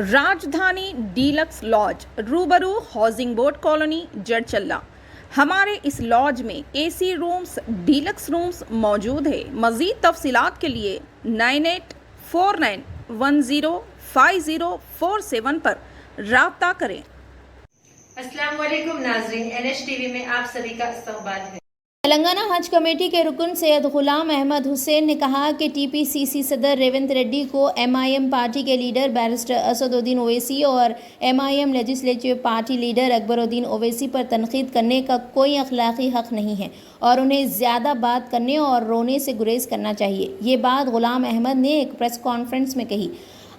राजधानी deluxe laws रूबरू housing board colony Jadcherla. हमारे इस लॉज में एसी रूम्स, डीलक्स रूम्स मौजूद है। मज़ीद तफसीलात के लिए 9849105047 पर राब्ता करें। अस्सलाम वालेकुम नाज़रीन, NH टीवी में आप सभी का इस्तकबाल है। तेलंगाना हज कमेटी के रुकन सैयद गुलाम अहमद हुसैन ने कहा कि टीपीसीसी सदर रेवंत रेड्डी को MIM पार्टी के लीडर बैरिस्टर असदुद्दीन ओवैसी और MIM legislative party leader Akbaruddin Owaisi पर तनकीद करने का कोई अखलाकी हक नहीं है और उन्हें ज़्यादा बात करने और रोने से गुरेज करना चाहिए। ये बात गुलाम अहमद ने एक प्रेस कॉन्फ्रेंस में कही।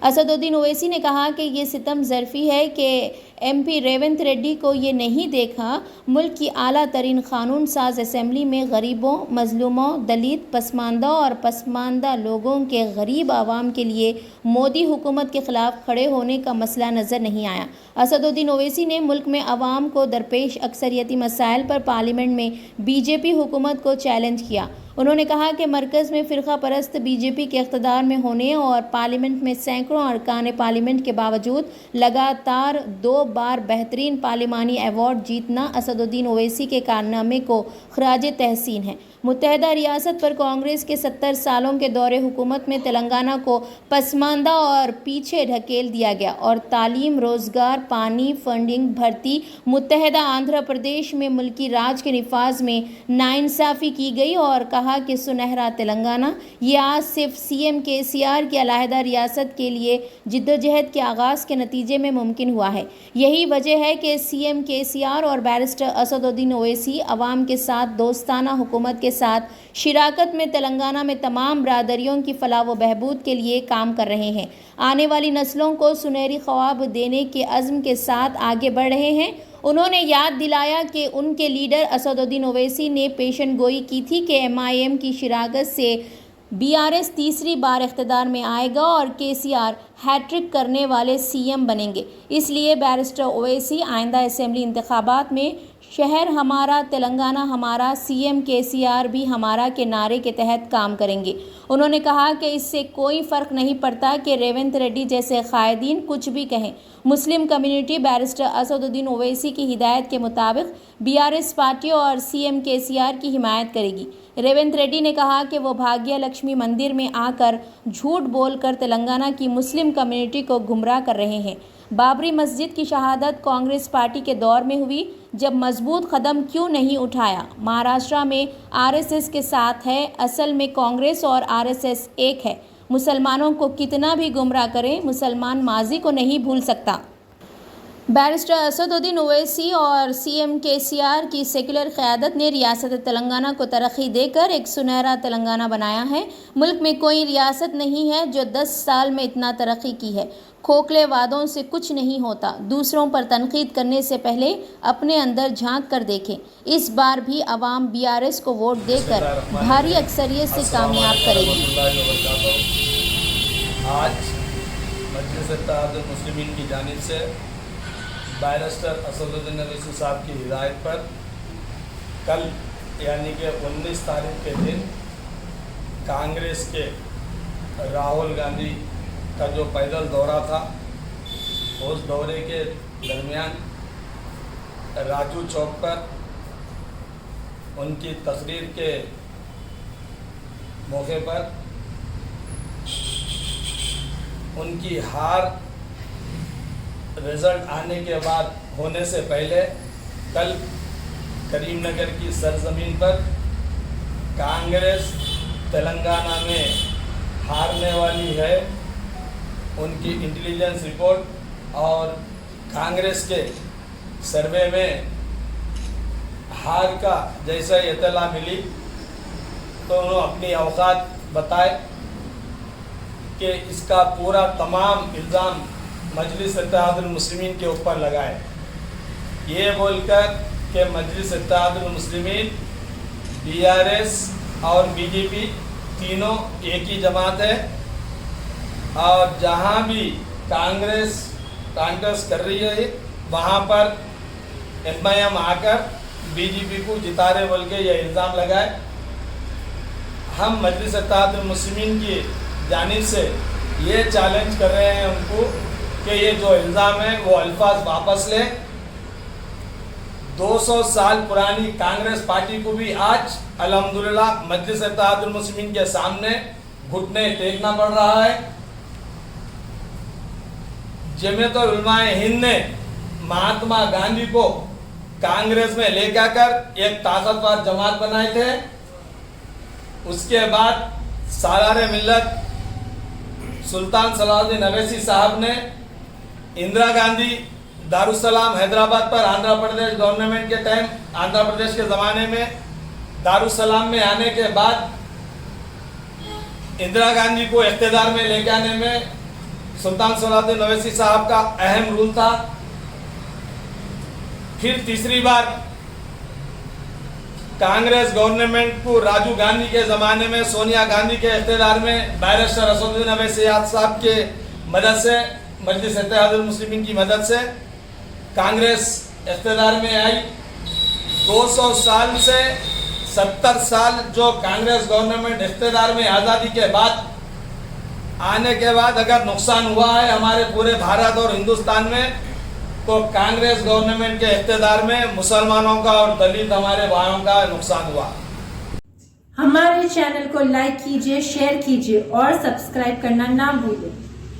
असदुद्दीन ओवैसी ने कहा कि ये सितम ज़रफ़ी है कि MP रेवंत रेड्डी को ये नहीं देखा मुल्क की आला तरीन क़ानून साज असम्बली में गरीबों, मजलूमों, दलित, पसमानदा और पसमानदा लोगों के गरीब आवाम के लिए मोदी हुकूमत के ख़िलाफ़ खड़े होने का मसला नज़र नहीं आया। असदुद्दीन ओवैसी ने मुल्क में आवाम को दरपेश अक्सरियती मसाइल पर पार्लियामेंट में BJP हुकूमत को चैलेंज किया। उन्होंने कहा कि मरकज़ में फ़िरका परस्त BJP के इक़्तिदार में होने और पार्लियामेंट में सैकड़ों अरकान पार्लियामेंट के बावजूद लगातार 2 बार बेहतरीन पार्लिमानी अवार्ड जीतना असदुद्दीन ओवैसी के कारनामे को खराज तहसीन है। मुत्तहदा रियासत पर कांग्रेस के 70 सालों के दौरे हुकूमत में तेलंगाना को पसमानदा और पीछे ढकेल दिया गया और तालीम, रोज़गार, पानी, फंडिंग, भर्ती, मुत्तहदा आंध्र प्रदेश में मुल्की राज के निफाज में नाइंसाफ़ी की गई और कहा कि सुनहरा तेलंगाना ये आज सिर्फ CM KCR की अलहदा रियासत के लिए जिद्दोजहद के आगाज़ के नतीजे में मुमकिन हुआ है। यही वजह है कि CM KCR और बैरिस्टर असदुद्दीन ओवैसी अवाम के साथ दोस्ताना हुकूमत के साथ शिराकत में तेलंगाना में तमाम बरादरियों की फलाह व बहबूद के लिए काम कर रहे हैं। आने वाली नस्लों को सुनहरी ख्वाब देने के अज़्म के साथ आगे बढ़ रहे हैं। उन्होंने याद दिलाया कि उनके लीडर असदुद्दीन ओवैसी ने पेशन गोई की थी कि MIM की शिराकत से BRS तीसरी बार इख्तिदार में आएगा और KCR हैट्रिक करने वाले CM बनेंगे। इसलिए बैरिस्टर ओवैसी आइंदा असेंबली इंतखाबात में शहर हमारा, तेलंगाना हमारा, CM KCR भी हमारा के नारे के तहत काम करेंगे। उन्होंने कहा कि इससे कोई फ़र्क नहीं पड़ता कि रेवंत रेड्डी जैसे कायदीन कुछ भी कहें। Muslim community barrister Asaduddin Owaisi की हिदायत के मुताबिक BRS पार्टी और CM KCR की हिमायत करेगी। रेवंत रेड्डी ने कहा कि वो भाग्य लक्ष्मी मंदिर में आकर झूठ बोलकर तेलंगाना की मुस्लिम कम्युनिटी को गुमराह कर रहे हैं। बाबरी मस्जिद की शहादत कांग्रेस पार्टी के दौर में हुई, जब मजबूत कदम क्यों नहीं उठाया? महाराष्ट्र में RSS के साथ है, असल में कांग्रेस और RSS एक है। मुसलमानों को कितना भी गुमराह करें, मुसलमान माजी को नहीं भूल सकता। बैरिस्टर असदुद्दीन ओवैसी और CM KCR की सेकुलर क़यादत ने रियासत तेलंगाना को तरक्की देकर एक सुनहरा तेलंगाना बनाया है। मुल्क में कोई रियासत नहीं है जो 10 साल में इतना तरक्की की है। खोखले वादों से कुछ नहीं होता। दूसरों पर तनकीद करने से पहले अपने अंदर झांक कर देखें। इस बार भी अवाम BRS को वोट देकर भारी अक्सरियत से कामयाब करेगी। आज मजलिस इत्तेहादुल मुस्लिमीन की जानिब से बैरिस्टर असदुद्दीन ओवैसी साहब की हिदायत पर कल यानी कि 19 तारीख के दिन कांग्रेस के राहुल गांधी का जो पैदल दौरा था, उस दौरे के दरमियान राजू चौक पर उनकी तकरीर के मौके पर उनकी हार रिज़ल्ट आने के बाद होने से पहले कल करीमनगर की सरजमीन पर कांग्रेस तेलंगाना में हारने वाली है, उनकी इंटेलिजेंस रिपोर्ट और कांग्रेस के सर्वे में हार का जैसा इत्तला मिली तो उन्होंने अपनी औकात बताए कि इसका पूरा तमाम इल्ज़ाम मजलिस इत्तेहादुल मुस्लिमीन के ऊपर लगाए। ये बोलकर कि मजलिस इत्तेहादुल मुस्लिमीन, BRS और BJP तीनों एक ही जमात है और जहाँ भी कांग्रेस कांटेस्ट कर रही है वहाँ पर MIM आकर BJP को जिता रहे बोल के यह इल्ज़ाम लगाए। हम मजलिस इत्तेहादुल मुस्लिमीन की जानिब से ये चैलेंज कर रहे हैं उनको कि ये जो इल्ज़ाम है वो अल्फाज वापस ले। 200 साल पुरानी कांग्रेस पार्टी को भी आज अल्हम्दुलिल्लाह मजलिस इत्तेहादुल मुस्लिमीन के सामने घुटने टेकना पड़ रहा है। जमीयतुल उलमाए हिंद ने महात्मा गांधी को कांग्रेस में लेकर आकर एक ताकतवर जमात बनाए थे। उसके बाद सालारे मिल्लत सुल्तान सलाहुद्दीन अवैसी साहब ने इंदिरा गांधी दारुसलाम हैदराबाद पर आंध्र प्रदेश गवर्नमेंट के टाइम, आंध्र प्रदेश के ज़माने में दारुसलाम में आने के बाद इंदिरा गांधी को इख्तिदार में लेके आने में सुल्तान सलाहुद्दीन अवैसी साहब का अहम रोल था। फिर तीसरी बार कांग्रेस गवर्नमेंट को राजीव गांधी के ज़माने में सोनिया गांधी के इख्तिदार में बैरिस्टर असदुद्दीन अवैसी साहब के मदद से, मजलिस इत्तेहादुल मुस्लिमीन की मदद से कांग्रेस इख्तिदार में आई। 200 साल से 70 साल जो कांग्रेस गवर्नमेंट इख्तिदार में आज़ादी के बाद आने के बाद अगर नुकसान हुआ है हमारे पूरे भारत और हिंदुस्तान में, तो कांग्रेस गवर्नमेंट के इख्तिदार में मुसलमानों का और दलित हमारे भाइयों का नुकसान हुआ। हमारे चैनल को लाइक कीजिए, शेयर कीजिए और सब्सक्राइब करना ना भूलें।